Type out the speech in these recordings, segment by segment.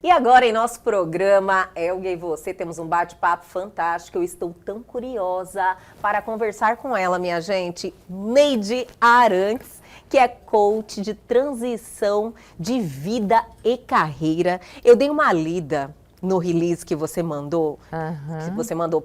E agora em nosso programa Elga e Você temos um bate-papo fantástico. Eu estou tão curiosa para conversar com ela, minha gente, Neide Arantes, que é coach de transição de vida e carreira. Eu dei uma lida no release que você mandou,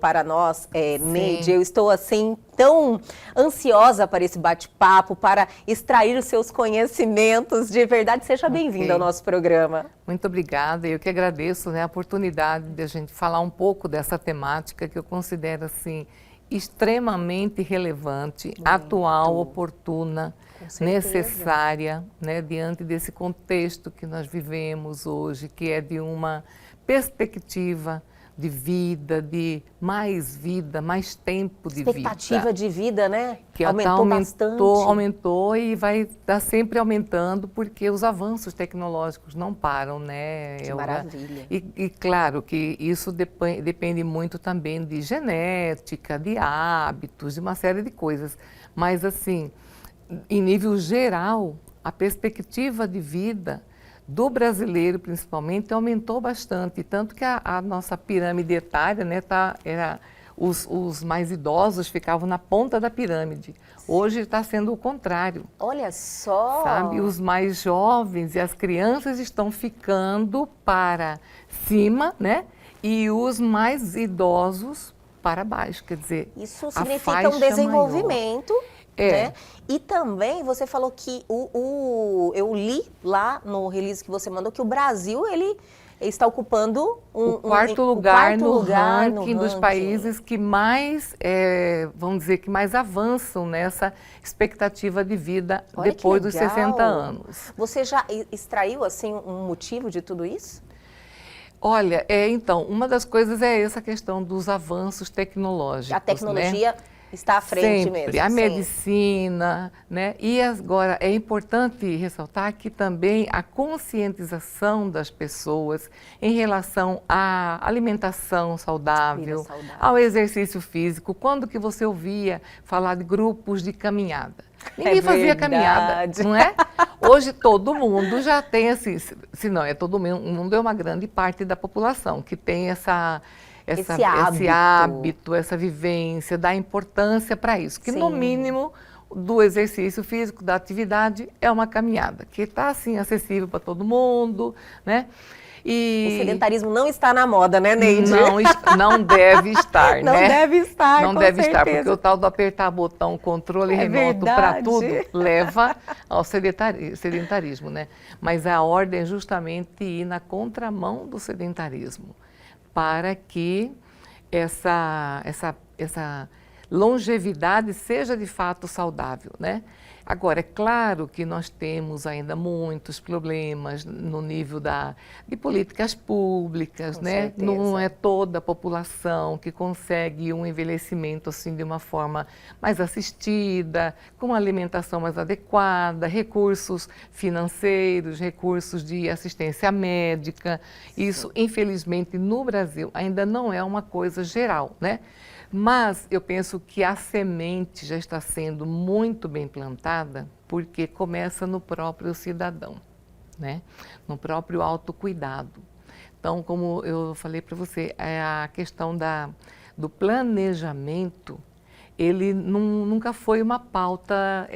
para nós, Neide. Eu estou assim tão ansiosa para esse bate-papo, para extrair os seus conhecimentos. De verdade, seja bem-vinda ao nosso programa. Muito obrigada. Eu que agradeço, a oportunidade de a gente falar um pouco dessa temática que eu considero assim extremamente relevante, atual, oportuna, necessária, diante desse contexto que nós vivemos hoje, que é de uma perspectiva de mais tempo de vida. Expectativa de vida, né? Que aumentou bastante. Aumentou e vai estar sempre aumentando porque os avanços tecnológicos não param, né? Que maravilha. E claro que isso depende muito também de genética, de hábitos, de uma série de coisas. Mas assim, em nível geral, a perspectiva de vida do brasileiro, principalmente, aumentou bastante, tanto que a nossa pirâmide etária, os mais idosos ficavam na ponta da pirâmide. Hoje está sendo o contrário. Olha só! Sabe, os mais jovens e as crianças estão ficando para cima, e os mais idosos para baixo, quer dizer, isso significa um desenvolvimento. Maior. Né? E também você falou que eu li lá no release que você mandou que o Brasil ele está ocupando o quarto lugar no ranking dos países que mais, vamos dizer, que mais avançam nessa expectativa de vida. Olha, depois dos 60 anos. Você já extraiu assim um motivo de tudo isso? Olha, então, uma das coisas é essa questão dos avanços tecnológicos. A tecnologia está à frente sempre, mesmo. A medicina, E agora é importante ressaltar que também a conscientização das pessoas em relação à alimentação saudável, ao exercício físico. Quando que você ouvia falar de grupos de caminhada? Ninguém fazia caminhada, não é? Hoje todo mundo já tem assim, se não é todo mundo, é uma grande parte da população que tem esse hábito, essa vivência, dá importância para isso. Que no mínimo do exercício físico, da atividade, é uma caminhada, que está assim acessível para todo mundo, E o sedentarismo não está na moda, né, Neide? Não deve estar, Não deve estar, Não deve estar, porque o tal do apertar botão, controle remoto para tudo, leva ao sedentarismo, Mas a ordem é justamente ir na contramão do sedentarismo, para que essa longevidade seja de fato saudável, Agora, é claro que nós temos ainda muitos problemas no nível de políticas públicas, Não é toda a população que consegue um envelhecimento assim de uma forma mais assistida, com uma alimentação mais adequada, recursos financeiros, recursos de assistência médica. Isso, infelizmente, no Brasil ainda não é uma coisa geral, Mas eu penso que a semente já está sendo muito bem plantada porque começa no próprio cidadão, No próprio autocuidado. Então, como eu falei para você, a questão do planejamento, ele nunca foi uma pauta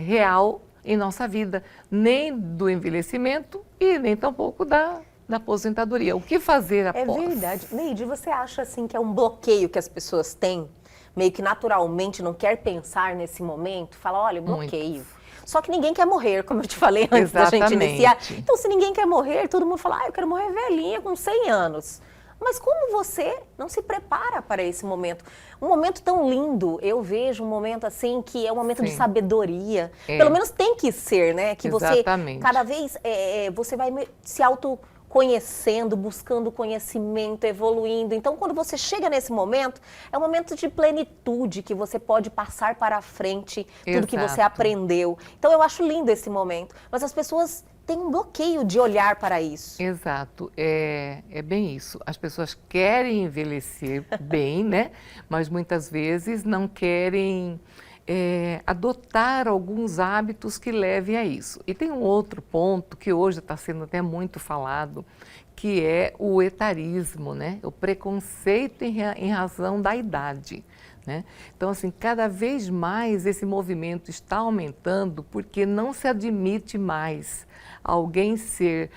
real em nossa vida, nem do envelhecimento e nem tampouco da aposentadoria. O que fazer após? É verdade. Neide, você acha assim que é um bloqueio que as pessoas têm? Meio que naturalmente não quer pensar nesse momento? Fala, olha, bloqueio. Só que ninguém quer morrer, como eu te falei antes da gente iniciar. Então, se ninguém quer morrer, todo mundo fala, eu quero morrer velhinha com 100 anos. Mas como você não se prepara para esse momento? Um momento tão lindo, eu vejo um momento assim que é um momento de sabedoria. Pelo menos tem que ser, Que você, cada vez, você vai se autoconhecendo, buscando conhecimento, evoluindo. Então, quando você chega nesse momento, é um momento de plenitude, que você pode passar para a frente tudo que você aprendeu. Então, eu acho lindo esse momento. Mas as pessoas têm um bloqueio de olhar para isso. Exato, é bem isso. As pessoas querem envelhecer bem, Mas muitas vezes não querem adotar alguns hábitos que levem a isso. E tem um outro ponto que hoje está sendo até muito falado, que é o etarismo, né? O preconceito em razão da idade. Né? Então, assim, cada vez mais esse movimento está aumentando porque não se admite mais alguém ser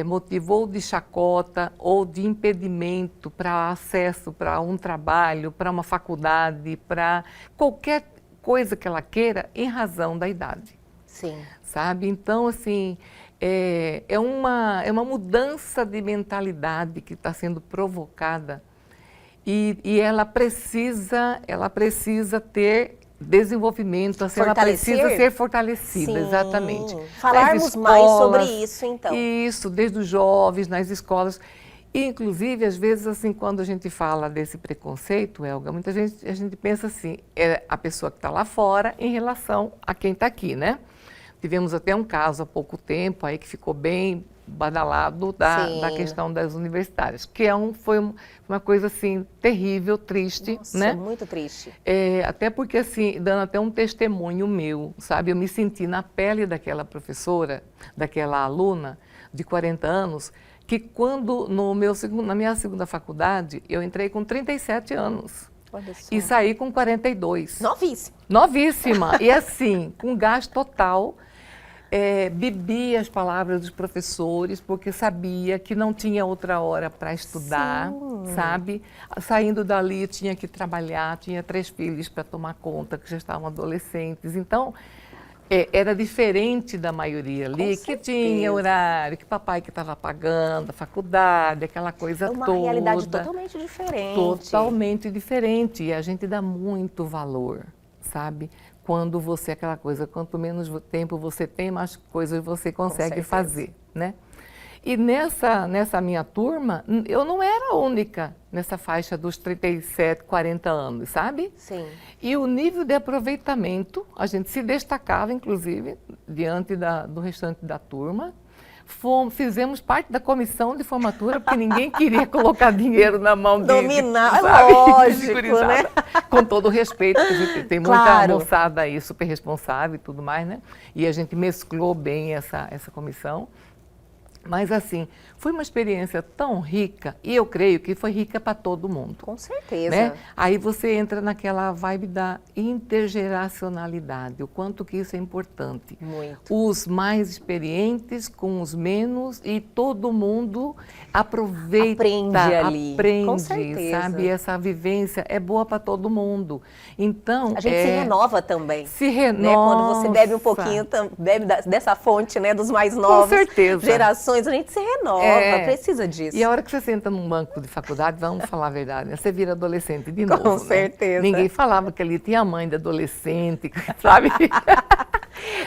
motivo ou de chacota ou de impedimento para acesso para um trabalho, para uma faculdade, para qualquer coisa que ela queira em razão da idade. Sim. Sabe? Então, assim, é uma mudança de mentalidade que está sendo provocada e ela precisa ter desenvolvimento, assim, ela precisa ser fortalecida. Sim. Exatamente. Falarmos mais sobre isso, então. Isso, desde os jovens, nas escolas. E, inclusive, às vezes, assim, quando a gente fala desse preconceito, Helga, muita gente, a gente pensa assim, é a pessoa que está lá fora em relação a quem está aqui, né? Tivemos até um caso há pouco tempo aí que ficou bem badalado da questão das universitárias, que foi uma coisa assim terrível, triste. Nossa, né? Muito triste. Até porque, assim, dando até um testemunho meu, sabe? Eu me senti na pele daquela professora, daquela aluna de 40 anos, que quando na minha segunda faculdade, eu entrei com 37 anos. E saí com 42. Novíssima. Novíssima. E assim, com gás total. Bebia as palavras dos professores, porque sabia que não tinha outra hora para estudar, sabe? Saindo dali, eu tinha que trabalhar, tinha 3 filhos para tomar conta, que já estavam adolescentes. Então, era diferente da maioria ali, que tinha horário, que papai que estava pagando, a faculdade, aquela coisa toda. Uma realidade totalmente diferente. Totalmente diferente. E a gente dá muito valor, sabe? Quando você, aquela coisa, quanto menos tempo você tem, mais coisas você consegue fazer, né? E nessa minha turma, eu não era a única nessa faixa dos 37, 40 anos, sabe? Sim. E o nível de aproveitamento, a gente se destacava, inclusive, diante do restante da turma. Fizemos parte da comissão de formatura, porque ninguém queria colocar dinheiro na mão de dominar, lógico, né? Com todo o respeito, porque a gente tem muita moçada aí super responsável e tudo mais, né? E a gente mesclou bem essa comissão. Mas, assim, foi uma experiência tão rica, e eu creio que foi rica para todo mundo. Com certeza. Né? Aí você entra naquela vibe da intergeracionalidade, o quanto que isso é importante. Muito. Os mais experientes com os menos, e todo mundo aproveita. Aprende, com certeza. Sabe? Essa vivência é boa para todo mundo. Então, a gente se renova também. Se renova. Né? Quando você bebe um pouquinho, bebe dessa fonte, né, dos mais novos. Com certeza. Gerações. A gente se renova, precisa disso. E a hora que você senta num banco de faculdade, vamos falar a verdade, né? Você vira adolescente de novo. Com certeza. Ninguém falava que ali tinha mãe de adolescente, sabe?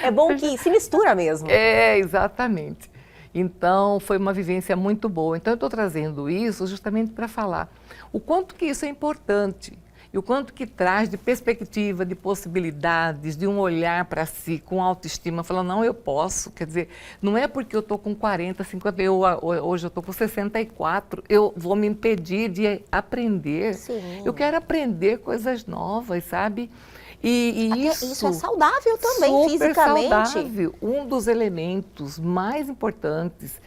É bom que se mistura mesmo. Exatamente. Então, foi uma vivência muito boa. Então, eu estou trazendo isso justamente para falar o quanto que isso é importante. E o quanto que traz de perspectiva, de possibilidades, de um olhar para si, com autoestima, falando, não, eu posso. Quer dizer, não é porque eu estou com 40, 50, hoje eu estou com 64, eu vou me impedir de aprender. Sim. Eu quero aprender coisas novas, sabe? E isso é saudável também, fisicamente. Saudável. Um dos elementos mais importantes,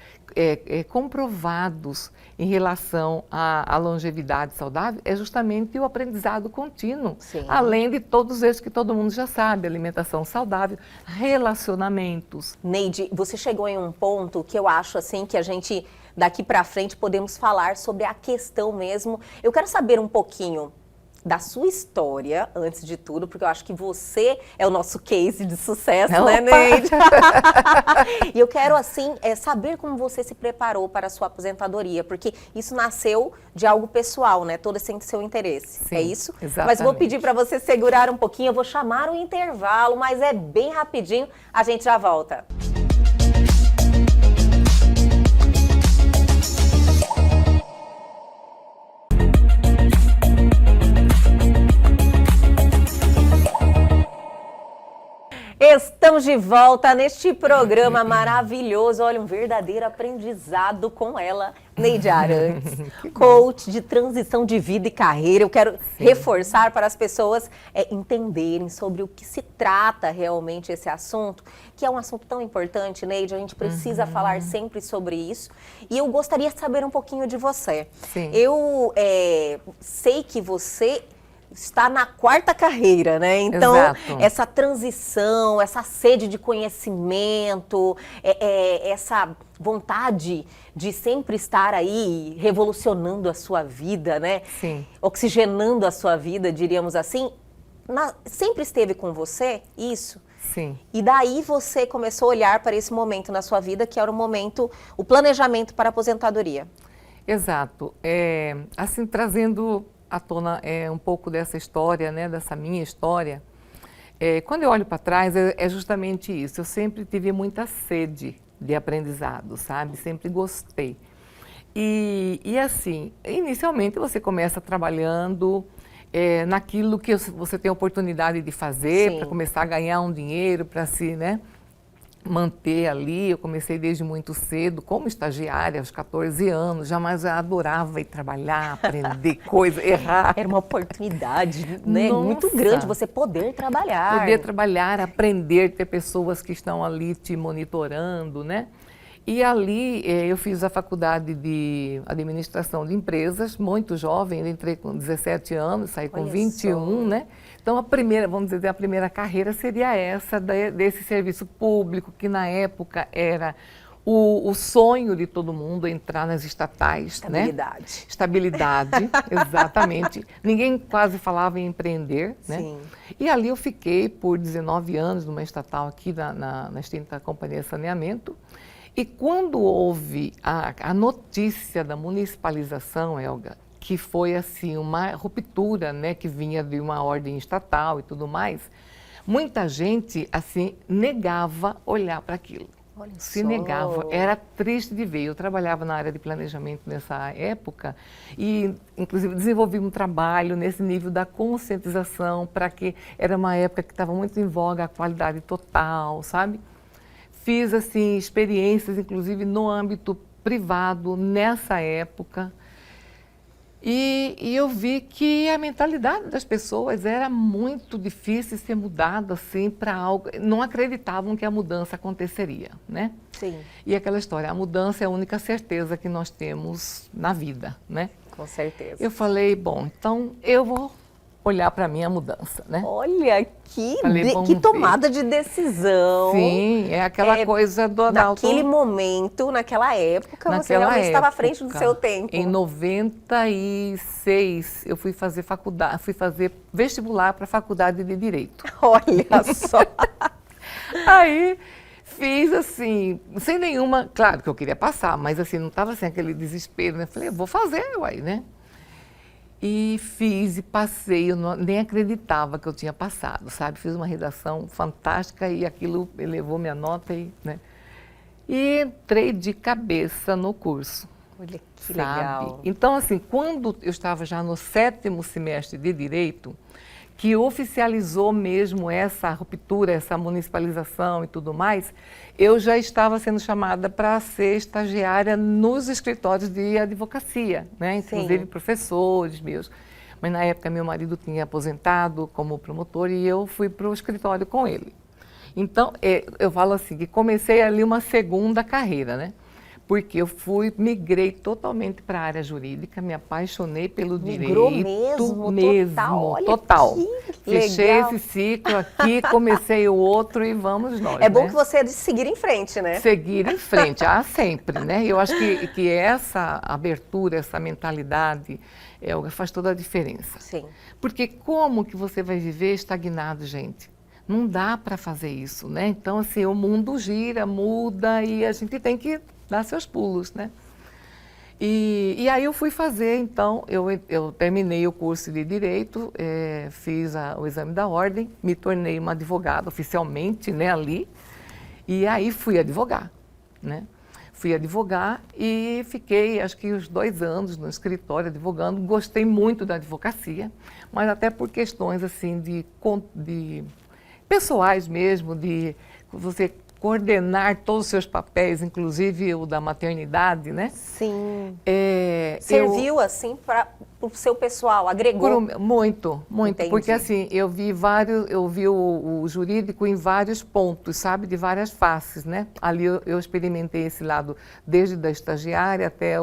comprovados em relação à longevidade saudável, é justamente o aprendizado contínuo. Sim. Além de todos esses que todo mundo já sabe, alimentação saudável, relacionamentos. Neide, você chegou em um ponto que eu acho assim que a gente, daqui para frente, podemos falar sobre a questão mesmo. Eu quero saber um pouquinho da sua história, antes de tudo, porque eu acho que você é o nosso case de sucesso, né, Neide? E eu quero, assim, saber como você se preparou para a sua aposentadoria, porque isso nasceu de algo pessoal, né? Todo esse seu interesse, Sim, é isso? Exatamente. Mas vou pedir para você segurar um pouquinho, eu vou chamar o intervalo, mas é bem rapidinho, a gente já volta. Estamos de volta neste programa maravilhoso. Olha, um verdadeiro aprendizado com ela, Neide Arantes, coach de transição de vida e carreira. Eu quero reforçar para as pessoas entenderem sobre o que se trata realmente esse assunto, que é um assunto tão importante, Neide, a gente precisa falar sempre sobre isso. E eu gostaria de saber um pouquinho de você. Sim. Eu sei que você está na 4ª carreira, né? Então, Exato. essa transição, essa sede de conhecimento, essa vontade de sempre estar aí revolucionando a sua vida, né? Sim. Oxigenando a sua vida, diríamos assim, sempre esteve com você, isso? Sim. E daí você começou a olhar para esse momento na sua vida, que era o momento, o planejamento para a aposentadoria. Exato. Assim, trazendo à tona um pouco dessa história, né, dessa minha história, quando eu olho para trás, é justamente isso. Eu sempre tive muita sede de aprendizado, sabe? Sempre gostei. E assim, inicialmente você começa trabalhando naquilo que você tem oportunidade de fazer, para começar a ganhar um dinheiro, para se, né, manter ali. Eu comecei desde muito cedo, como estagiária, aos 14 anos, jamais eu adorava ir trabalhar, aprender coisa, errar. Era uma oportunidade, né, Nossa. muito grande você poder trabalhar. Poder trabalhar, aprender, ter pessoas que estão ali te monitorando, né? E ali eu fiz a faculdade de administração de empresas, muito jovem, eu entrei com 17 anos, saí com 21, né? Então a primeira, vamos dizer, a primeira carreira seria essa desse serviço público, que na época era o sonho de todo mundo, entrar nas estatais. Estabilidade. Né? Estabilidade, exatamente. Ninguém quase falava em empreender, né? Sim. E ali eu fiquei por 19 anos numa estatal aqui na extinta Companhia de Saneamento. E quando houve a notícia da municipalização, Elga, que foi assim uma ruptura, né, que vinha de uma ordem estatal e tudo mais, muita gente assim negava olhar para aquilo. Olha Se só. negava, era triste de ver. Eu trabalhava na área de planejamento nessa época e, inclusive, desenvolvi um trabalho nesse nível da conscientização, para que era uma época que estava muito em voga a qualidade total, sabe? Fiz, assim, experiências, inclusive, no âmbito privado, nessa época. E eu vi que a mentalidade das pessoas era muito difícil ser mudada, assim, para algo. Não acreditavam que a mudança aconteceria, né? Sim. E aquela história, a mudança é a única certeza que nós temos na vida, né? Com certeza. Eu falei, bom, então eu vou olhar para a minha mudança, né? Olha, Falei, que tomada de decisão. Sim, é aquela coisa do naquele momento, naquela época, você realmente estava à frente do seu tempo. Em 96, eu fui fazer faculdade, fui fazer vestibular para a faculdade de Direito. Olha só! Aí fiz assim, sem nenhuma, claro que eu queria passar, mas assim, não estava assim aquele desespero, né? Falei, eu vou fazer, uai, né? E fiz e passei, eu nem acreditava que eu tinha passado, sabe? Fiz uma redação fantástica e aquilo elevou minha nota, né? E entrei de cabeça no curso. Olha que sabe? legal. Então, assim, quando eu estava já no 7º semestre de Direito, que oficializou mesmo essa ruptura, essa municipalização e tudo mais, eu já estava sendo chamada para ser estagiária nos escritórios de advocacia, né? Inclusive professores meus. Mas na época meu marido tinha aposentado como promotor e eu fui para o escritório com ele. Então, eu falo assim, que comecei ali uma segunda carreira, né? Porque eu migrei totalmente para a área jurídica, me apaixonei pelo Migrou direito mesmo, total. Que Fechei legal. esse ciclo aqui, comecei o outro e vamos nós. É bom né? que você é de seguir em frente, né? Seguir em frente, sempre, né? Eu acho que essa abertura, essa mentalidade, faz toda a diferença. Sim. Porque como que você vai viver estagnado, gente? Não dá para fazer isso, né? Então, assim, o mundo gira, muda e a gente tem que dar seus pulos, né? E aí eu fui fazer, então, eu terminei o curso de Direito, fiz o exame da ordem, me tornei uma advogada oficialmente, né, ali, e aí fui advogar, né? Fui advogar e fiquei, acho que uns 2 anos no escritório advogando, gostei muito da advocacia, mas até por questões, assim, de pessoais mesmo, de você coordenar todos os seus papéis, inclusive o da maternidade, né? Sim. Serviu, assim, para o seu pessoal, agregou? Muito, Entendi. porque assim, eu vi o jurídico em vários pontos, sabe? De várias faces, né? Ali eu experimentei esse lado, desde da estagiária até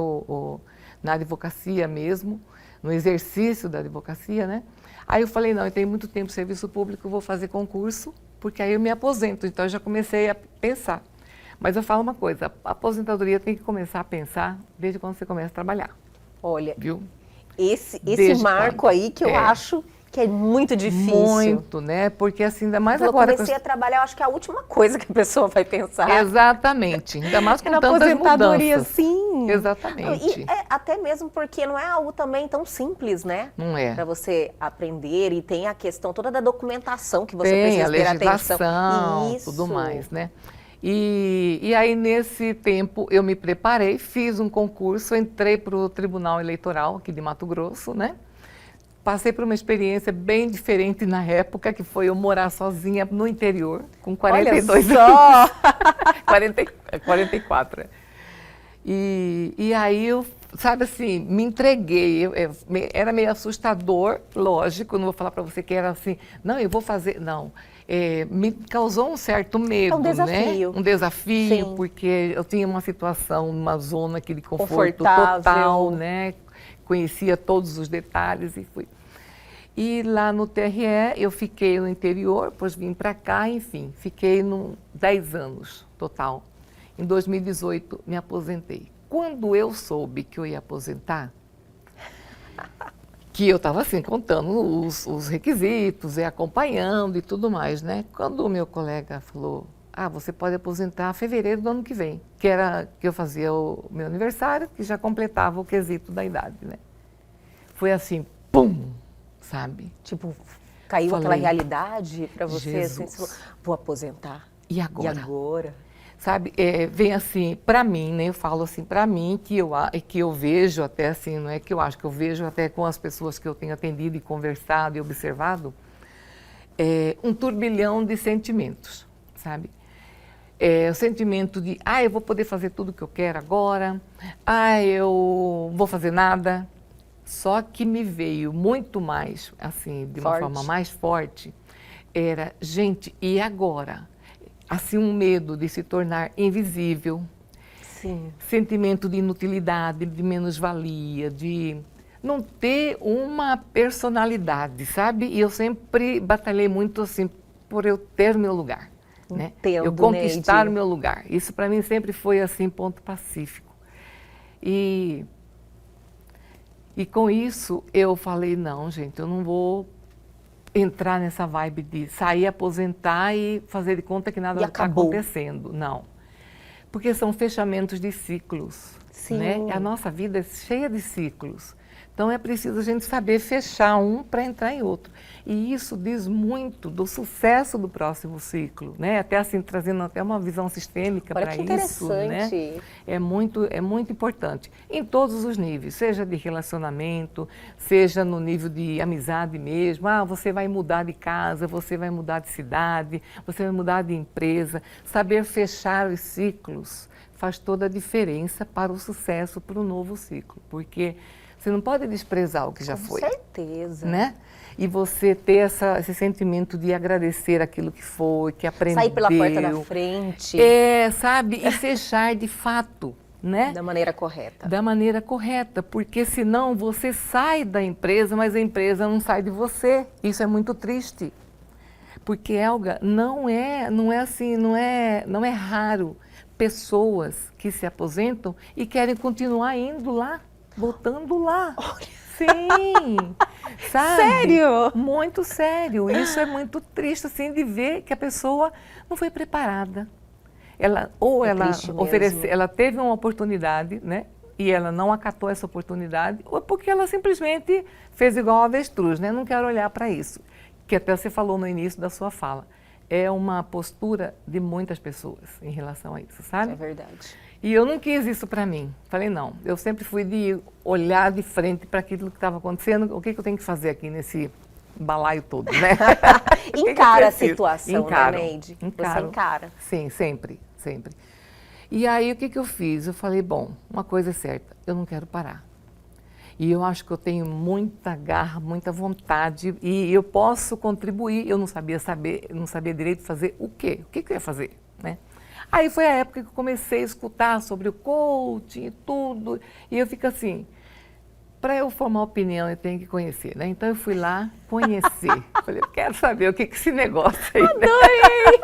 na advocacia mesmo, no exercício da advocacia, né? Aí eu falei, não, eu tenho muito tempo de serviço público, eu vou fazer concurso, porque aí eu me aposento. Então eu já comecei a pensar. Mas eu falo uma coisa, a aposentadoria tem que começar a pensar desde quando você começa a trabalhar. Olha, viu? Esse marco aí que eu acho que é muito difícil. Muito, né? Porque assim, ainda mais Quando agora... eu comecei a trabalhar, eu acho que é a última coisa que a pessoa vai pensar. Exatamente. Ainda mais com tantas aposentadoria, mudanças. sim. Exatamente. E até mesmo porque não é algo também tão simples, né? Não é. Para você aprender, e tem a questão toda da documentação que você Tem precisa ter atenção. legislação, Isso. tudo mais, né? E aí, nesse tempo, eu me preparei, fiz um concurso, entrei para o Tribunal Eleitoral aqui de Mato Grosso, né? Passei por uma experiência bem diferente na época, que foi eu morar sozinha no interior, com 42 anos. 44. E aí eu, sabe assim, me entreguei. Era meio assustador, lógico, não vou falar para você que era assim, não, eu vou fazer, não. Me causou um certo medo, um desafio. Né? Um desafio, Sim. Porque eu tinha uma situação, uma zona aqui de conforto Confortável. total, né? Conhecia todos os detalhes e fui. E lá no TRE eu fiquei no interior, depois vim para cá, enfim, fiquei 10 anos total. Em 2018 me aposentei. Quando eu soube que eu ia aposentar, que eu estava assim, contando os requisitos, e acompanhando e tudo mais, né? Quando o meu colega falou, você pode aposentar em fevereiro do ano que vem, que era que eu fazia o meu aniversário, que já completava o quesito da idade, né? Foi assim, pum, sabe? Tipo, caiu aquela realidade para você, assim, você falou, vou aposentar. E agora? E agora? Sabe, vem assim, para mim, né, eu falo assim, para mim, que eu vejo até assim, não é que eu acho, que eu vejo até com as pessoas que eu tenho atendido e conversado e observado, um turbilhão de sentimentos, sabe? O sentimento de, eu vou poder fazer tudo o que eu quero agora, eu vou fazer nada. Só que me veio muito mais, assim, de uma forma mais forte, era, gente, e agora? Assim, um medo de se tornar invisível, Sim. Sentimento de inutilidade, de menos-valia, de não ter uma personalidade, sabe? E eu sempre batalhei muito, assim, por eu ter meu lugar, né? Eu conquistar o meu lugar. Isso, para mim, sempre foi, assim, ponto pacífico. E com isso, eu falei, não, gente, eu não vou entrar nessa vibe de sair, aposentar e fazer de conta que nada está acontecendo. Não. Porque são fechamentos de ciclos. Sim. Né? A nossa vida é cheia de ciclos. Então, é preciso a gente saber fechar um para entrar em outro. E isso diz muito do sucesso do próximo ciclo, né? Até assim, trazendo até uma visão sistêmica para isso, né? É muito importante. Em todos os níveis, seja de relacionamento, seja no nível de amizade mesmo. Você vai mudar de casa, você vai mudar de cidade, você vai mudar de empresa. Saber fechar os ciclos faz toda a diferença para o sucesso, para o novo ciclo. Porque você não pode desprezar o que já foi. Com certeza. Né? E você ter esse sentimento de agradecer aquilo que foi, que aprendeu. Sair pela porta da frente. Sabe? E fechar de fato, né? Da maneira correta. Da maneira correta, porque senão você sai da empresa, mas a empresa não sai de você. Isso é muito triste. Porque, Helga, não é assim, não é raro pessoas que se aposentam e querem continuar indo lá. Voltando lá. Olha. Sim. Sabe? Sério? Muito sério. Isso é muito triste, assim, de ver que a pessoa não foi preparada. Ela teve uma oportunidade, né? E ela não acatou essa oportunidade, ou porque ela simplesmente fez igual a avestruz, né? Não quero olhar para isso. Que até você falou no início da sua fala. É uma postura de muitas pessoas em relação a isso, sabe? Isso é verdade. E eu não quis isso para mim. Falei, não, eu sempre fui de olhar de frente para aquilo que estava acontecendo, o que eu tenho que fazer aqui balaio todo, né? Encara a situação, Encaro, né, Neide? encaro. Você encara. Sim, sempre, sempre. E aí, o que eu fiz? Eu falei, bom, uma coisa é certa, eu não quero parar. E eu acho que eu tenho muita garra, muita vontade e eu posso contribuir. Eu não sabia direito fazer o quê? O que eu ia fazer, né? Aí foi a época que eu comecei a escutar sobre o coaching e tudo. E eu fico assim, para eu formar opinião eu tenho que conhecer, né? Então eu fui lá conhecer. Falei, eu quero saber o que é esse negócio aí. Adorei!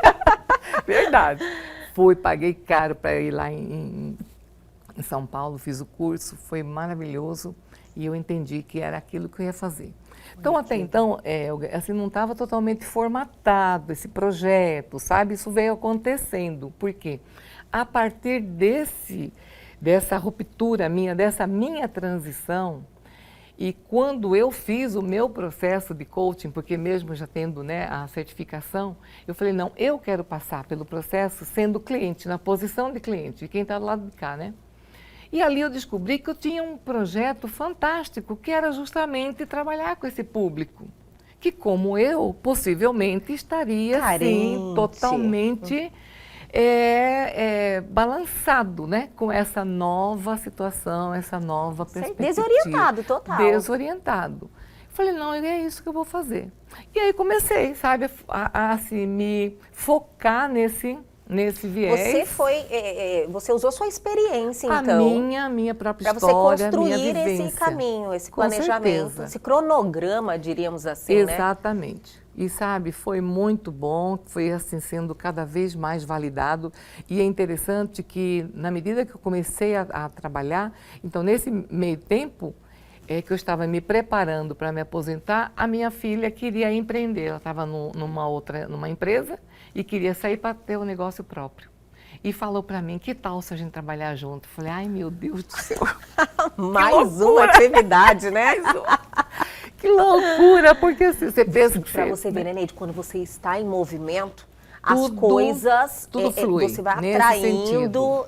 Verdade. Fui, paguei caro para ir lá em São Paulo, fiz o curso, foi maravilhoso. E eu entendi que era aquilo que eu ia fazer. Então, até então, assim, não estava totalmente formatado esse projeto, sabe? Isso veio acontecendo. Por quê? A partir dessa ruptura minha, dessa minha transição, e quando eu fiz o meu processo de coaching, porque mesmo já tendo, né, a certificação, eu falei, não, eu quero passar pelo processo sendo cliente, na posição de cliente, quem está do lado de cá, né? E ali eu descobri que eu tinha um projeto fantástico, que era justamente trabalhar com esse público, que como eu, possivelmente estaria, assim, totalmente balançado, né? Com essa nova situação, essa nova perspectiva. Desorientado, total. Desorientado. Falei, não, é isso que eu vou fazer. E aí comecei, sabe, a assim, me focar nesse viés. Você usou sua experiência, então. A minha própria história, para você minha construir vivência. esse caminho, esse Com planejamento, certeza. esse cronograma, diríamos assim, Exatamente. Né? E sabe, foi muito bom, foi assim sendo cada vez mais validado. E é interessante que na medida que eu comecei a trabalhar, então nesse meio tempo, que eu estava me preparando para me aposentar, a minha filha queria empreender. Ela estava numa empresa e queria sair para ter um negócio próprio. E falou para mim, que tal se a gente trabalhar junto? Eu falei, ai meu Deus do céu. Mais uma atividade, né? Que loucura, porque assim, você pensa que para você ver, né, Neide, quando você está em movimento, as coisas, tudo flui, você vai atraindo.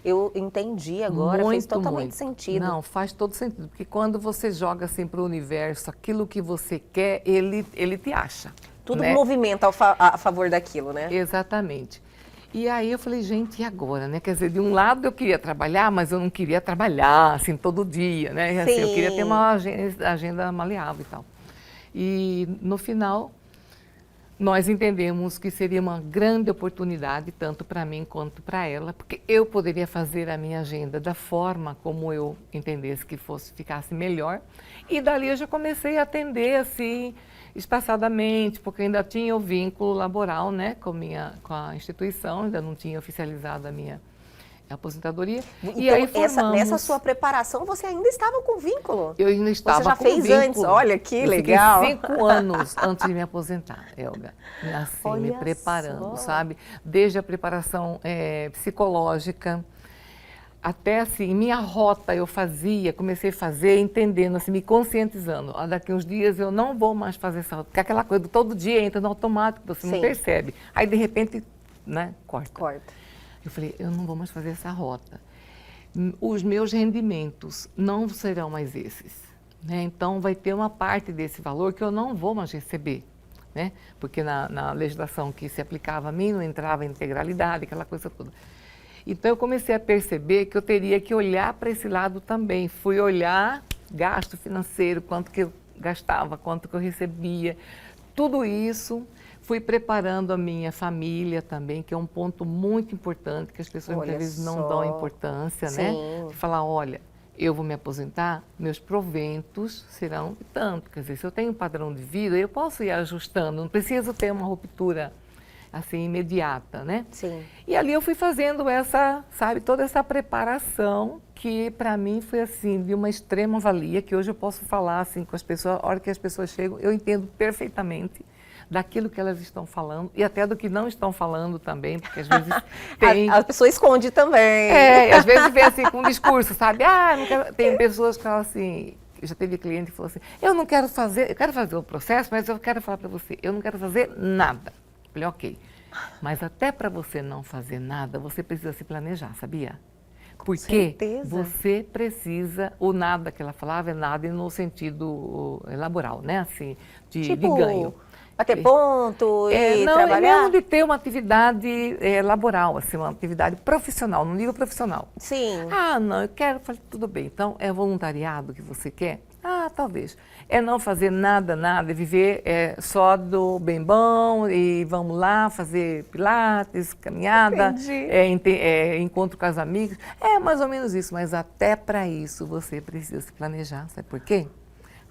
Eu entendi agora, fez totalmente sentido. Não, faz todo sentido, porque quando você joga assim para o universo aquilo que você quer, ele te acha. Tudo né? movimenta a favor daquilo, né? Exatamente. E aí eu falei, gente, e agora, né? Quer dizer, de um lado eu queria trabalhar, mas eu não queria trabalhar, assim, todo dia, né? Assim, eu queria ter uma agenda maleável e tal. E no final, nós entendemos que seria uma grande oportunidade, tanto para mim quanto para ela, porque eu poderia fazer a minha agenda da forma como eu entendesse que ficasse melhor. E dali eu já comecei a atender, assim, espaçadamente, porque ainda tinha o vínculo laboral, né, com a instituição, ainda não tinha oficializado a minha aposentadoria. Então, e aí nessa sua preparação, você ainda estava com vínculo? Eu ainda estava com vínculo. Você já fez antes? Olha que legal. Eu fiquei 5 anos antes de me aposentar, Elga. Assim, olha, me preparando, sabe? Desde a preparação psicológica, até assim, minha rota eu comecei a fazer, entendendo, assim, me conscientizando. Daqui uns dias eu não vou mais fazer essa rota, porque aquela coisa do todo dia entra no automático, você não percebe. Aí, de repente, né, corta. Eu falei, eu não vou mais fazer essa rota. Os meus rendimentos não serão mais esses, né? Então, vai ter uma parte desse valor que eu não vou mais receber, né? Porque na legislação que se aplicava a mim não entrava integralidade, aquela coisa toda. Então, eu comecei a perceber que eu teria que olhar para esse lado também. Fui olhar gasto financeiro, quanto que eu gastava, quanto que eu recebia, tudo isso. Fui preparando a minha família também, que é um ponto muito importante, que as pessoas muitas vezes não dão importância, né? De falar, olha, eu vou me aposentar, meus proventos serão tanto. Quer dizer, se eu tenho um padrão de vida, eu posso ir ajustando, não preciso ter uma ruptura assim, imediata, né? Sim. E ali eu fui fazendo toda essa preparação, que para mim foi assim, de uma extrema valia, que hoje eu posso falar assim com as pessoas, a hora que as pessoas chegam, eu entendo perfeitamente daquilo que elas estão falando e até do que não estão falando também, porque às vezes tem... A pessoa esconde também. Às vezes vem assim com um discurso, sabe? Não quero... Tem pessoas que falam assim, já teve cliente que falou assim, eu quero fazer o processo, mas eu quero falar para você, eu não quero fazer nada. Eu falei, ok, mas até para você não fazer nada, você precisa se planejar, sabia? Porque você precisa, o nada que ela falava é nada no sentido laboral, né? Assim, de ganho. Bater ponto e não, trabalhar? É mesmo de ter uma atividade laboral, assim, uma atividade profissional, no nível profissional. Sim. Ah, não, eu quero, falei, tudo bem, então é voluntariado que você quer? Ah, talvez. É não fazer nada, é viver só do bem bom e vamos lá fazer pilates, caminhada, encontro com as amigas. É mais ou menos isso, mas até para isso você precisa se planejar. Sabe por quê?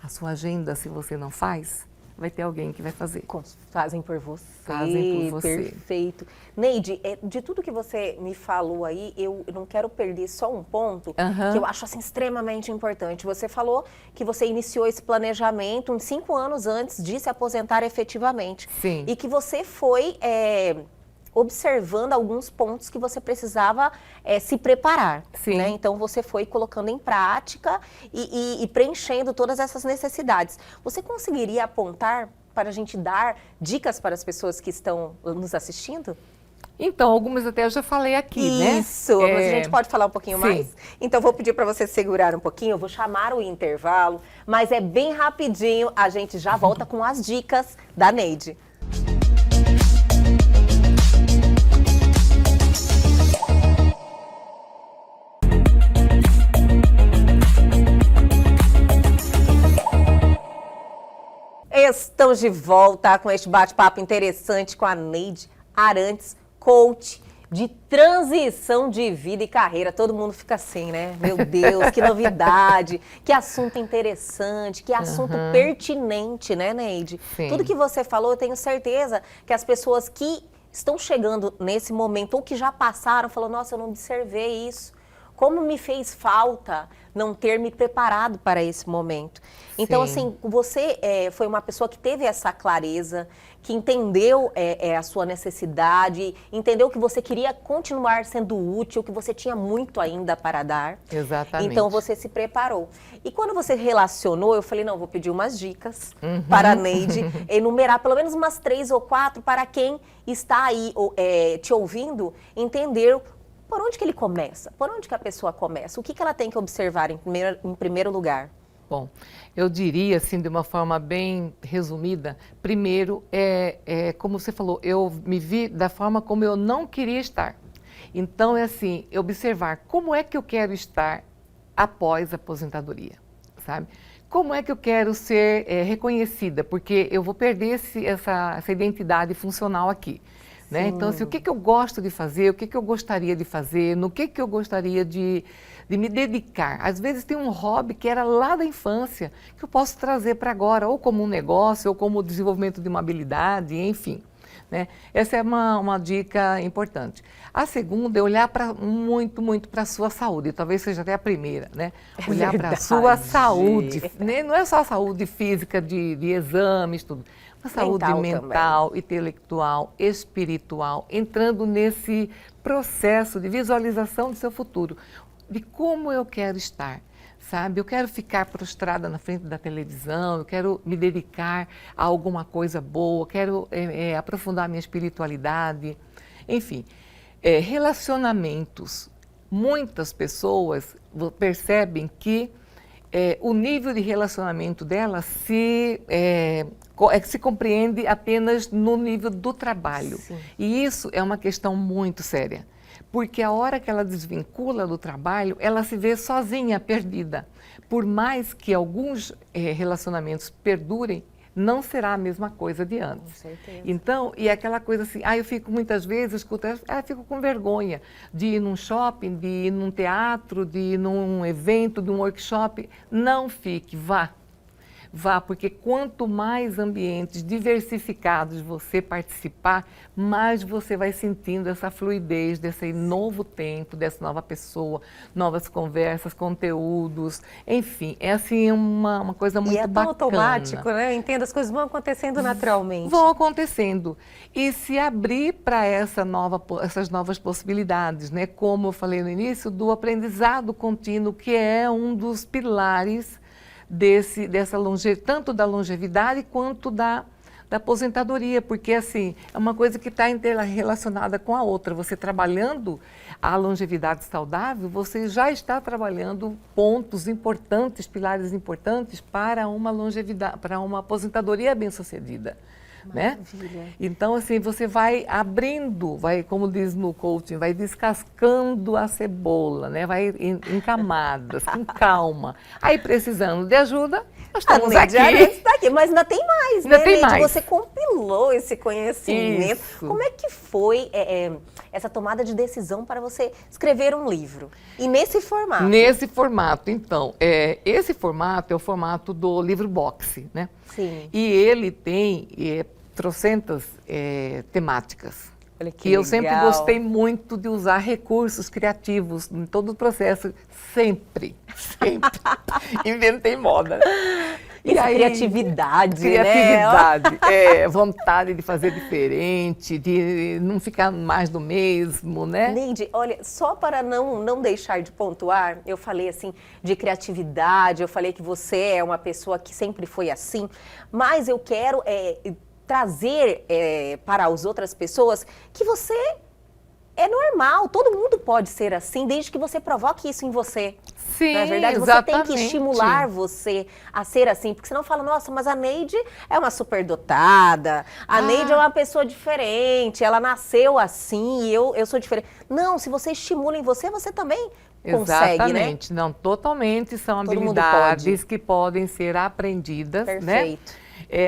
A sua agenda, se você não faz, vai ter alguém que vai fazer. Fazem por você. Fazem por você. Perfeito. Neide, de tudo que você me falou aí, eu não quero perder só um ponto que eu acho assim, extremamente importante. Você falou que você iniciou esse planejamento uns 5 anos antes de se aposentar efetivamente. Sim. E que você foi observando alguns pontos que você precisava se preparar. Sim. Né? Então, você foi colocando em prática e preenchendo todas essas necessidades. Você conseguiria apontar para a gente dar dicas para as pessoas que estão nos assistindo? Então, algumas até eu já falei aqui, né? Isso, mas a gente pode falar um pouquinho mais? Então, vou pedir para você segurar um pouquinho, eu vou chamar o intervalo, mas é bem rapidinho, a gente já volta com as dicas da Neide. Estamos de volta com este bate-papo interessante com a Neide Arantes, coach de transição de vida e carreira. Todo mundo fica assim, né? Meu Deus, que novidade, que assunto interessante, que assunto pertinente, né, Neide? Sim. Tudo que você falou, eu tenho certeza que as pessoas que estão chegando nesse momento ou que já passaram, falam, nossa, eu não observei isso. Como me fez falta não ter me preparado para esse momento. Então, assim, você foi uma pessoa que teve essa clareza, que entendeu a sua necessidade, entendeu que você queria continuar sendo útil, que você tinha muito ainda para dar. Exatamente. Então, você se preparou. E quando você relacionou, eu falei, não, vou pedir umas dicas para a Neide, enumerar pelo menos umas 3 ou 4 para quem está aí te ouvindo, entender por onde que ele começa? Por onde que a pessoa começa? O que ela tem que observar em primeiro lugar? Bom, eu diria assim de uma forma bem resumida, primeiro como você falou, eu me vi da forma como eu não queria estar. Então é assim, observar como é que eu quero estar após a aposentadoria, sabe? Como é que eu quero ser reconhecida? Porque eu vou perder essa identidade funcional aqui. Né? Então, assim, o que eu gosto de fazer, o que eu gostaria de fazer, no que eu gostaria de me dedicar. Às vezes tem um hobby que era lá da infância, que eu posso trazer para agora, ou como um negócio, ou como o desenvolvimento de uma habilidade, enfim. Né? Essa é uma dica importante. A segunda é olhar muito para a sua saúde, talvez seja até a primeira, né? Olhar para a sua saúde, né? Não é só a saúde física de exames, tudo. A saúde mental, intelectual, espiritual, entrando nesse processo de visualização do seu futuro, de como eu quero estar, sabe? Eu quero ficar prostrada na frente da televisão, eu quero me dedicar a alguma coisa boa, quero aprofundar minha espiritualidade, enfim. Relacionamentos. Muitas pessoas percebem que o nível de relacionamento delas se compreende apenas no nível do trabalho. Sim. E isso é uma questão muito séria, porque a hora que ela desvincula do trabalho, ela se vê sozinha, perdida. Por mais que alguns relacionamentos perdurem, não será a mesma coisa de antes. Com certeza. Então, e aquela coisa assim, eu fico muitas vezes, fico com vergonha de ir num shopping, de ir num teatro, de ir num evento, de um workshop. Não fique, vá. Vá, porque quanto mais ambientes diversificados você participar, mais você vai sentindo essa fluidez desse novo tempo, dessa nova pessoa, novas conversas, conteúdos, enfim, é assim uma coisa muito bacana. E é tão automático, né? Entendo, as coisas vão acontecendo naturalmente. Vão acontecendo. E se abrir para essas novas possibilidades, né? Como eu falei no início, do aprendizado contínuo, que é um dos pilares tanto da longevidade quanto da aposentadoria, porque assim, é uma coisa que está interrelacionada com a outra. Você trabalhando a longevidade saudável, você já está trabalhando pontos importantes, pilares importantes para uma longevidade, para uma aposentadoria bem-sucedida. Né? Então, assim, você vai abrindo, vai, como diz no coaching, vai descascando a cebola, né? Vai em camadas, com calma. Aí, precisando de ajuda, nós estamos aqui. Está aqui. Mas ainda tem mais, ainda né, tem Neide? mais. Você compilou esse conhecimento. Isso. Como é que foi essa tomada de decisão para você escrever um livro? E nesse formato? Nesse formato, então. Esse formato é o formato do livro boxe, né? Sim. E ele tem trocentas temáticas. Olha que E eu legal. sempre gostei muito de usar recursos criativos em todo o processo. Sempre. Inventei moda. E aí, criatividade, né? Vontade de fazer diferente, de não ficar mais do mesmo, né? Neide, olha, só para não deixar de pontuar, eu falei assim de criatividade, eu falei que você é uma pessoa que sempre foi assim, mas eu quero trazer para as outras pessoas que você é normal, todo mundo pode ser assim, desde que você provoque isso em você. Sim, na verdade, exatamente. Você tem que estimular você a ser assim, porque senão fala, nossa, mas a Neide é uma superdotada, a Neide é uma pessoa diferente, ela nasceu assim, eu sou diferente. Não, se você estimula em você, você também consegue, exatamente, né? Não, totalmente são Todo habilidades que podem ser aprendidas, perfeito. Né?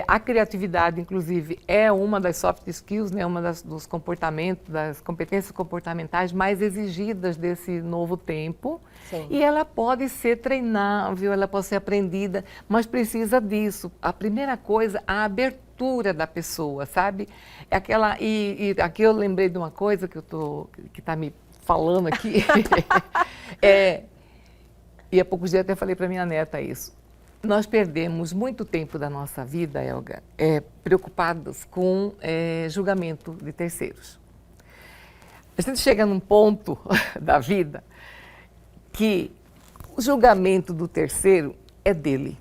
A criatividade, inclusive, é uma das soft skills, né? Uma dos comportamentos, das competências comportamentais mais exigidas desse novo tempo. Sim. E ela pode ser treinável, ela pode ser aprendida, mas precisa disso. A primeira coisa, a abertura da pessoa, sabe? E aqui eu lembrei de uma coisa que está me falando aqui. E há poucos dias até falei para minha neta isso. Nós perdemos muito tempo da nossa vida, Elga, preocupados com julgamento de terceiros. A gente chega num ponto da vida que o julgamento do terceiro é dele,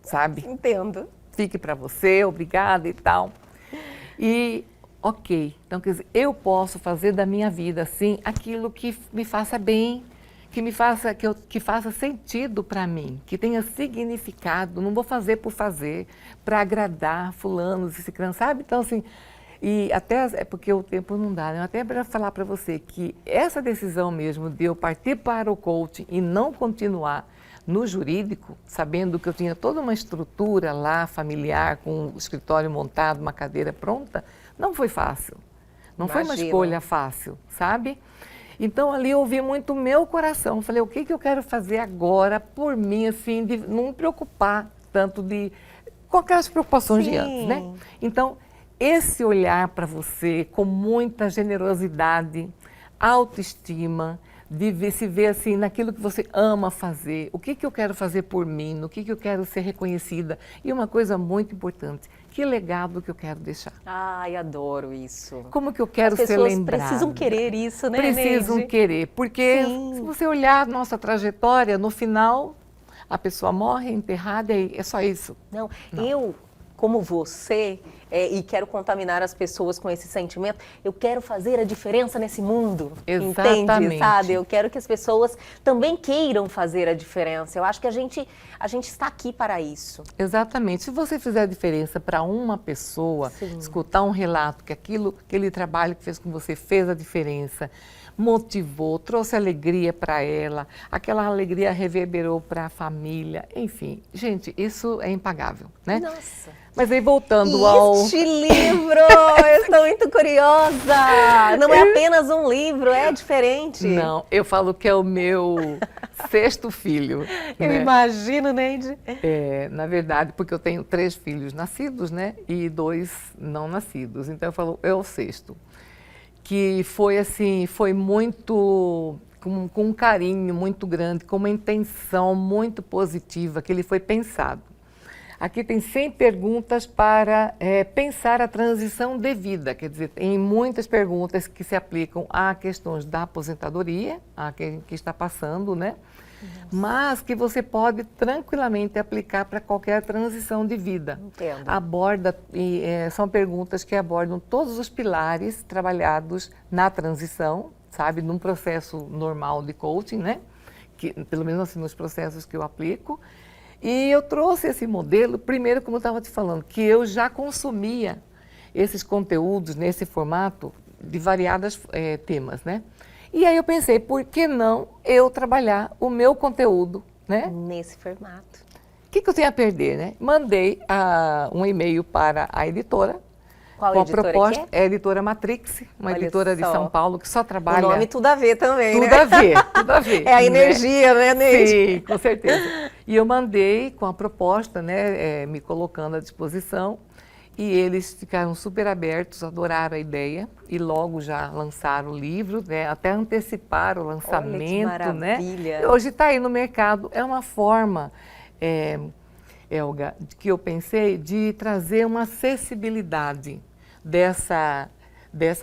sabe? Entendo. Fique para você, obrigada e tal. E, ok, então quer dizer, eu posso fazer da minha vida, assim, aquilo que me faça bem, que faça sentido para mim, que tenha significado. Não vou fazer por fazer, para agradar fulano, se sabe? Então, assim, e até, é porque o tempo não dá, né? Até para falar para você que essa decisão mesmo de eu partir para o coaching e não continuar no jurídico, sabendo que eu tinha toda uma estrutura lá, familiar, com o escritório montado, uma cadeira pronta, não foi fácil. Não foi uma escolha fácil, sabe? Então, ali eu ouvi muito o meu coração. Falei, o que eu quero fazer agora por mim, assim, de não me preocupar tanto com aquelas preocupações de antes, né? Então, esse olhar para você com muita generosidade, autoestima, de se ver assim naquilo que você ama fazer, o que eu quero fazer por mim, no que eu quero ser reconhecida. E uma coisa muito importante, que legado que eu quero deixar. Ai, adoro isso. Como que eu quero ser lembrada? As pessoas precisam querer isso, né, Precisam Neide? querer, porque se você olhar nossa trajetória, no final, a pessoa morre, enterrada, e é só isso. Não. Eu, como você, e quero contaminar as pessoas com esse sentimento, eu quero fazer a diferença nesse mundo. Exatamente. Entende, sabe? Eu quero que as pessoas também queiram fazer a diferença. Eu acho que a gente está aqui para isso. Exatamente. Se você fizer a diferença para uma pessoa, escutar um relato que aquele trabalho que fez com você fez a diferença, motivou, trouxe alegria para ela, aquela alegria reverberou para a família, enfim. Gente, isso é impagável, né? Nossa! Mas aí voltando ao... Este livro! Eu estou muito curiosa! Não é apenas um livro, é diferente. Não, eu falo que é o meu sexto filho. Eu imagino, Neide. Na verdade, porque eu tenho 3 filhos nascidos, né? E 2 não nascidos. Então eu falo, é o sexto. Que foi assim, foi muito... com um carinho muito grande, com uma intenção muito positiva, que ele foi pensado. Aqui tem 100 perguntas para pensar a transição de vida, quer dizer, tem muitas perguntas que se aplicam a questões da aposentadoria, a quem que está passando, né? Mas que você pode tranquilamente aplicar para qualquer transição de vida. Entendo. Aborda, são perguntas que abordam todos os pilares trabalhados na transição, sabe, num processo normal de coaching, né? Que, pelo menos assim, nos processos que eu aplico. E eu trouxe esse modelo, primeiro, como eu estava te falando, que eu já consumia esses conteúdos nesse formato de variados temas, né? E aí eu pensei, por que não eu trabalhar o meu conteúdo, né? Nesse formato. O que eu tenho a perder, né? Mandei um e-mail para a editora. Qual com a editora proposta, que é? a editora Matrix, uma Olha editora de só. São Paulo que só trabalha... O nome tudo a ver também, tudo né? a ver, tudo a ver. É a energia, né, Neide? Sim, com certeza. E eu mandei com a proposta, né, me colocando à disposição, e eles ficaram super abertos, adoraram a ideia, e logo já lançaram o livro, né, até anteciparam o lançamento. Olha que maravilha. Né? Hoje está aí no mercado. É uma forma, Elga, que eu pensei de trazer uma acessibilidade dessa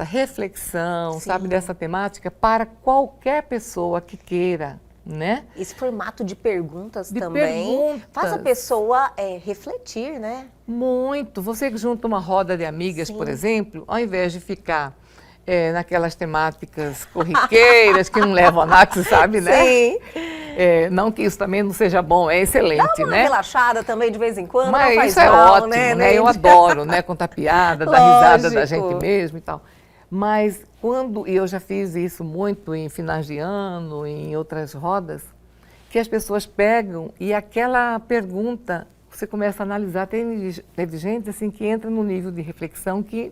reflexão, sim, sabe, dessa temática para qualquer pessoa que queira, né? Esse formato de perguntas também faz a pessoa refletir, né? Muito. Você junta uma roda de amigas, sim, por exemplo, ao invés de ficar naquelas temáticas corriqueiras que não levam a nada, sabe, né? Sim. Não que isso também não seja bom, é excelente, dá uma né? relaxada também de vez em quando, mas não faz isso é mal, ótimo, né? Eu adoro, né? Contar piada, dar risada da gente mesmo e tal. Mas e eu já fiz isso muito em finais de ano, em outras rodas, que as pessoas pegam e aquela pergunta, você começa a analisar, teve gente assim que entra num nível de reflexão que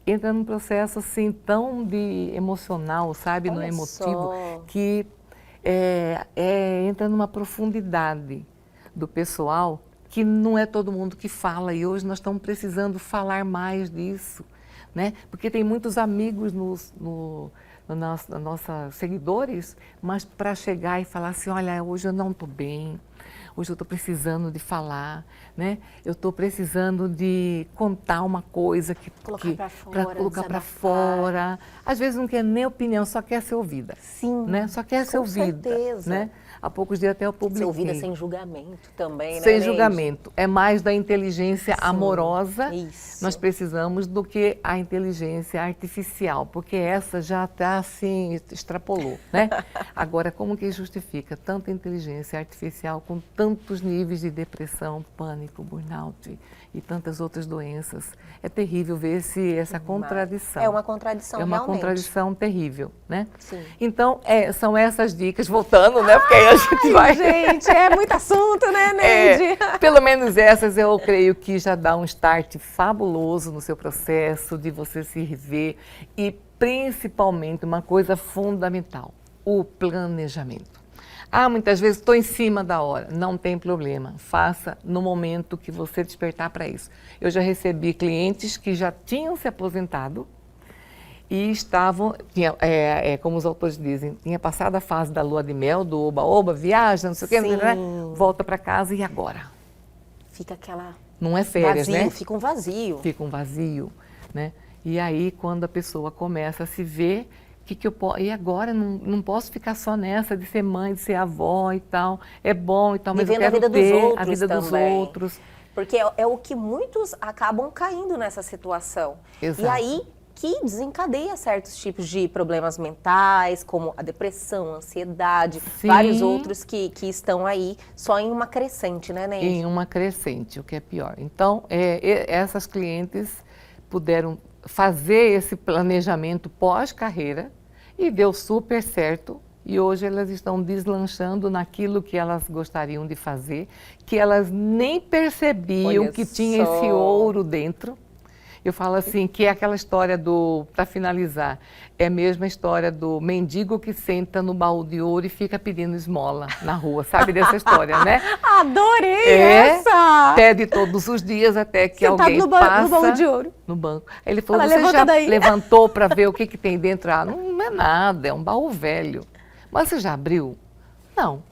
entra num processo assim tão emocional, sabe, no emotivo, que entra numa profundidade do pessoal que não é todo mundo que fala, e hoje nós estamos precisando falar mais disso, né? Porque tem muitos amigos nos nossos seguidores, mas para chegar e falar assim, olha, hoje eu não estou bem, hoje eu estou precisando de falar, né? Eu estou precisando de contar uma coisa para colocar para fora. Às vezes não quer nem opinião, só quer ser ouvida. Sim, né? Só quer ser ouvida. Certeza. Né? Há poucos dias até eu publiquei. Ser ouvida sem julgamento também, né? Sem julgamento. É mais da inteligência, sim, amorosa. Isso. Nós precisamos do que a inteligência artificial, porque essa já está assim, extrapolou, né? Agora, como que justifica tanta inteligência artificial com tantos níveis de depressão, pânico, burnout e tantas outras doenças? É terrível ver essa contradição. É uma contradição, realmente. É uma contradição terrível, né? Sim. Então, são essas dicas, voltando, né? Porque aí a gente vai... Gente, é muito assunto, né, Neide? Pelo menos essas eu creio que já dá um start fabuloso no seu processo de você se rever e, principalmente, uma coisa fundamental, o planejamento. Muitas vezes estou em cima da hora. Não tem problema. Faça no momento que você despertar para isso. Eu já recebi clientes que já tinham se aposentado e estavam, como os autores dizem, tinha passado a fase da lua de mel, do oba-oba, viaja, não sei o quê, né? Volta para casa e agora? Fica aquela... Não é férias, vazio, né? Fica um vazio. Fica um vazio, né? E aí, quando a pessoa começa a se ver... E agora não posso ficar só nessa de ser mãe, de ser avó e tal. É bom e tal, mas vivendo eu quero ter a vida dos outros. Porque é o que muitos acabam caindo nessa situação. Exato. E aí que desencadeia certos tipos de problemas mentais, como a depressão, a ansiedade, sim, vários outros que estão aí só em uma crescente, né, Neide? Em uma crescente, o que é pior. Então, essas clientes puderam fazer esse planejamento pós-carreira, e deu super certo, e hoje elas estão deslanchando naquilo que elas gostariam de fazer, que elas nem percebiam que tinha esse ouro dentro. Eu falo assim, que é aquela história para finalizar, é a mesma história do mendigo que senta no baú de ouro e fica pedindo esmola na rua, sabe dessa história, né? Adorei essa! Pede todos os dias até que sentado alguém passa... no baú de ouro. No banco. Aí ele falou, você já levantou para ver o que tem dentro? Não é nada, é um baú velho. Mas você já abriu? Não.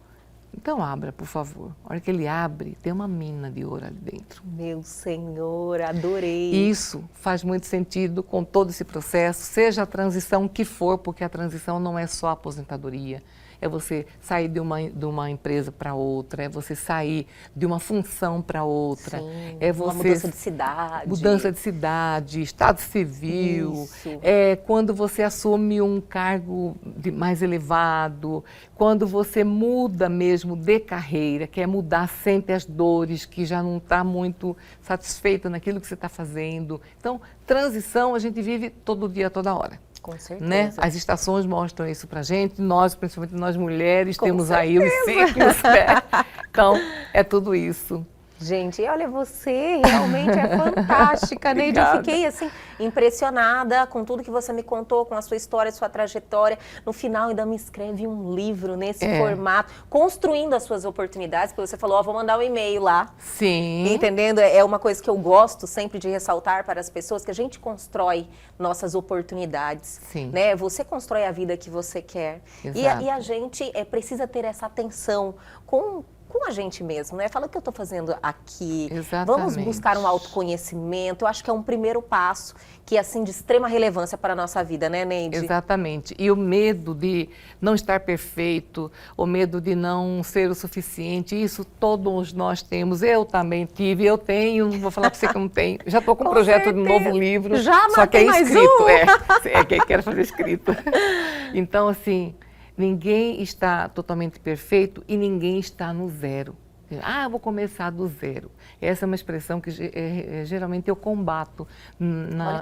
Então abra, por favor. A hora que ele abre, tem uma mina de ouro ali dentro. Meu Senhor, adorei. Isso faz muito sentido com todo esse processo, seja a transição que for, porque a transição não é só a aposentadoria. É você sair de uma empresa para outra, é você sair de uma função para outra. Sim, é você, uma mudança de cidade. Mudança de cidade, estado civil. Isso. É quando você assume um cargo mais elevado, quando você muda mesmo de carreira, quer mudar, sente as dores, que já não está muito satisfeita naquilo que você está fazendo. Então, transição a gente vive todo dia, toda hora. Com certeza. Né? As estações mostram isso pra gente, nós, principalmente nós mulheres, Com temos certeza. aí os ciclos, né? Então, é tudo isso. Gente, olha, você realmente é fantástica, Neide. Eu fiquei, assim, impressionada com tudo que você me contou, com a sua história, sua trajetória. No final, ainda me escreve um livro nesse formato, construindo as suas oportunidades, porque você falou, ó, vou mandar um e-mail lá. Sim. Entendendo? É uma coisa que eu gosto sempre de ressaltar para as pessoas, que a gente constrói nossas oportunidades. Sim. Né? Você constrói a vida que você quer. E a gente precisa ter essa atenção com a gente mesmo, né? Fala o que eu estou fazendo aqui. Exatamente. Vamos buscar um autoconhecimento. Eu acho que é um primeiro passo que é, assim, de extrema relevância para a nossa vida, né, Neide? Exatamente. E o medo de não estar perfeito, o medo de não ser o suficiente, isso todos nós temos. Eu também tive, eu tenho, não vou falar para você que eu não tenho. Já estou com um projeto de um novo livro. Já só que é mais escrito. um. Que quero fazer escrito. Então, assim, ninguém está totalmente perfeito e ninguém está no zero. Ah, eu vou começar do zero. Essa é uma expressão que geralmente eu combato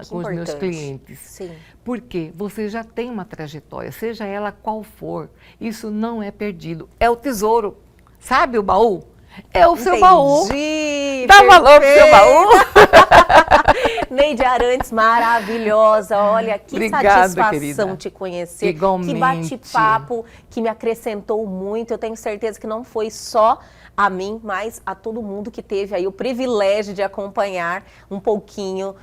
com os meus clientes. Sim. Porque você já tem uma trajetória, seja ela qual for, isso não é perdido. É o tesouro. Sabe o baú? É o seu baú. Dá valor pro seu baú. Neide Arantes, maravilhosa. Olha, que Obrigada, satisfação querida. te conhecer. Igualmente. Que bate-papo que me acrescentou muito. Eu tenho certeza que não foi só a mim, mas a todo mundo que teve aí o privilégio de acompanhar um pouquinho,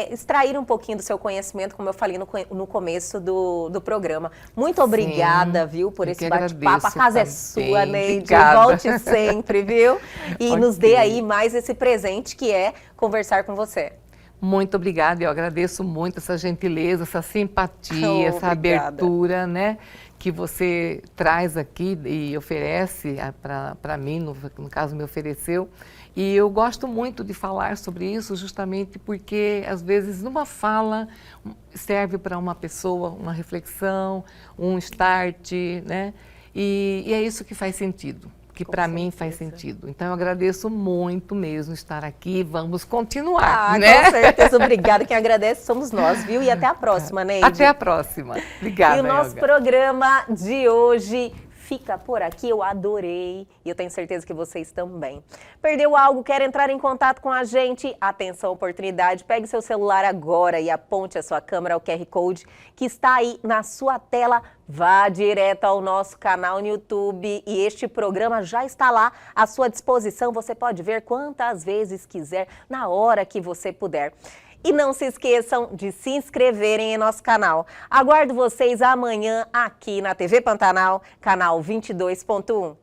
extrair um pouquinho do seu conhecimento, como eu falei no começo do programa. Muito obrigada, viu, por esse bate-papo. A casa é sua, Neide. Obrigada. Volte sempre, viu? E nos dê aí mais esse presente que é conversar com você. Muito obrigada, eu agradeço muito essa gentileza, essa simpatia, essa abertura, né, que você traz aqui e oferece para mim, no caso me ofereceu. E eu gosto muito de falar sobre isso justamente porque, às vezes, numa fala serve para uma pessoa uma reflexão, um start, né, e é isso que faz sentido. Que para mim faz sentido. Então, eu agradeço muito mesmo estar aqui. Vamos continuar, né? Com certeza. Obrigada. Quem agradece somos nós, viu? E até a próxima, Neide. Até a próxima. Obrigada, E o nosso Elga. programa de hoje fica por aqui. Eu adorei e eu tenho certeza que vocês também. Perdeu algo? Quer entrar em contato com a gente? Atenção, oportunidade. Pegue seu celular agora e aponte a sua câmera ao QR Code que está aí na sua tela. Vá direto ao nosso canal no YouTube e este programa já está lá à sua disposição. Você pode ver quantas vezes quiser, na hora que você puder. E não se esqueçam de se inscreverem em nosso canal. Aguardo vocês amanhã aqui na TV Pantanal, canal 22.1.